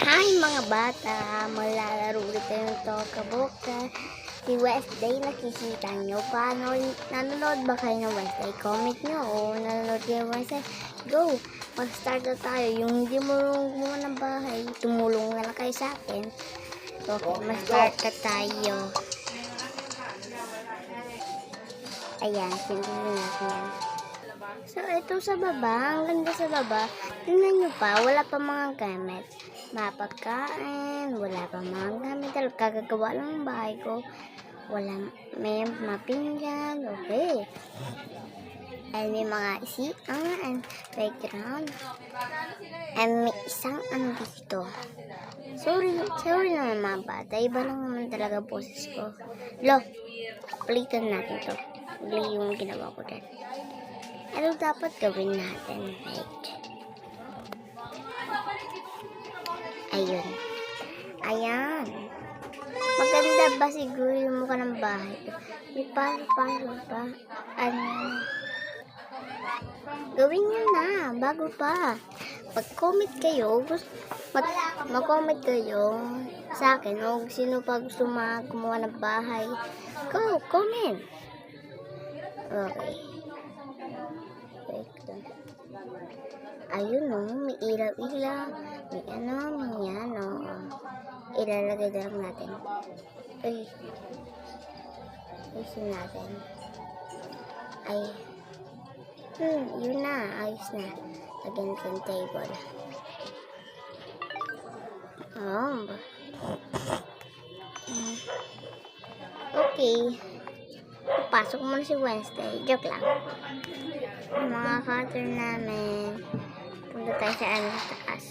Hi mga bata, maglalaro ulit tayong Toka-Boka. Si Wednesday, nakikita nyo paano nanonood ba kayo ng Wednesday? Comment nyo o nanonood kayo ng Wednesday. Go! Mag-start na tayo. Yung hindi marunong gumawa ng bahay, tumulong na lang kayo sa akin. Okay, mag-start na tayo. Ayan, simulan natin yan. So, ito sa baba, ang ganda sa baba. Tingnan nyo pa, wala pa mga gamit. Mapagkain, wala pa mga gamit. Kagagawa lang ang bahay ko. Wala, may mapinggan, okay. And may mga and playground. And may isang dito. Sorry naman mga bata. Iba lang naman talaga boses ko. Palitan natin to. Uli yung ginawa ko dyan. Ano dapat gawin natin? Right. Ayun. Ayan. Maganda ba siguro yung mukha ng bahay? May palo pa. Ano? Gawin nyo na. Bago pa. Mag-comment kayo. Mag-comment kayo sa akin. O sino pa gusto gumawa ng bahay. Go. Comment. Okay. Ayun o, may ilaw-ilaw, may ilalagay na lang natin. Ayusin natin. Yun na, ayos na. Lagyan natin table. Okay. Pasok muna si Wednesday. Joke lang. Mga cutter namin. Punta tayo sa taas.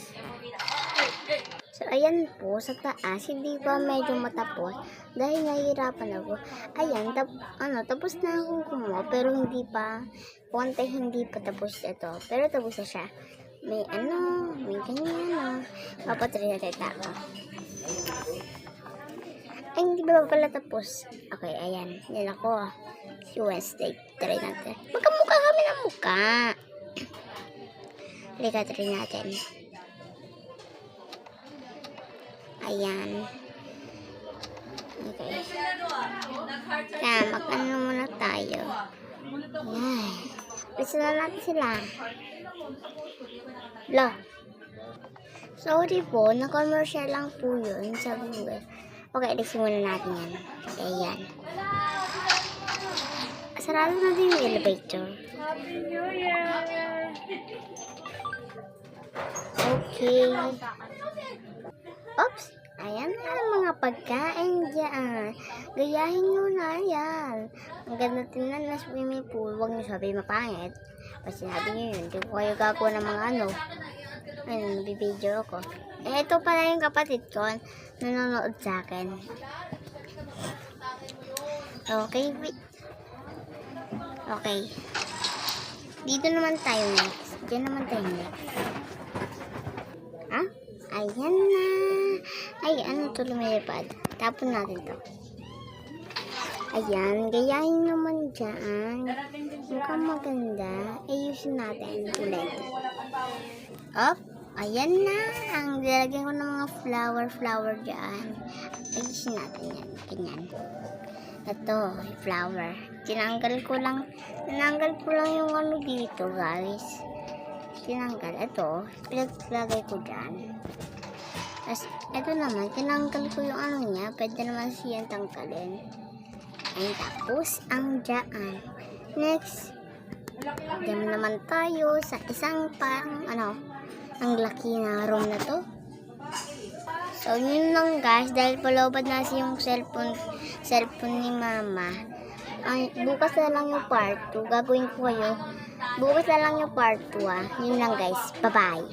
So, ayan po, sa taas, hindi pa medyo matapos. Dahil nahihirapan ako. Ayan, tapos na akong kumuha, pero hindi pa, hindi pa tapos ito. Pero tapos na siya. May ganyan, Papatry natin tayo. Ay, hindi ba pala tapos? Okay, ayan. Yan ako. Si Wednesday. Try natin. Magkamukha kami ng mukha. Halika, try natin. Ayan. Okay. Kaya, mag-ano muna tayo. Ayan. Listen na natin sila. Sorry po, na-commercial lang po yun sa Google. Okay, alisin muna natin yan. Ayan. Sarado na din yung elevator. Happy New Year! Okay. Oops! Ayan na ang mga pagkain dyan. Gayahin nyo na yan. Ang ganda tingnan na swimming pool. Huwag nyo sabi mapangit. Pag sinabi nyo yun, hindi ko kayo gagawa ng mga ayun, bibideo ako. Ito pala yung kapatid ko nanonood sa akin. Okay, wait. Okay. Dito naman tayo next. Diyan naman tayo next. Ayan na. Ay, ano to lumilipad? Tapon natin to. Ayan, gayahin naman dyan. Mukhang maganda. Ayusin natin ulit. Ayan na. Ang lalagyan ko ng mga flower dyan. Ayusin natin yan. Ganyan. Ito, flower. Tinanggal ko lang yung dito, guys. Ito, pinaglagay ko dyan. Tapos, ito naman, tinanggal ko yung niya. Pwede naman siyang tanggalin. Ayun, tapos, ang dyan. Next, dyan naman tayo sa isang ang laki na room na to. So, yun lang guys, dahil palobad na yung cellphone ni mama. Bukas na lang yung part 2. Gagawin ko kayo. Bukas na lang yung part 2 Yun lang guys. Bye-bye.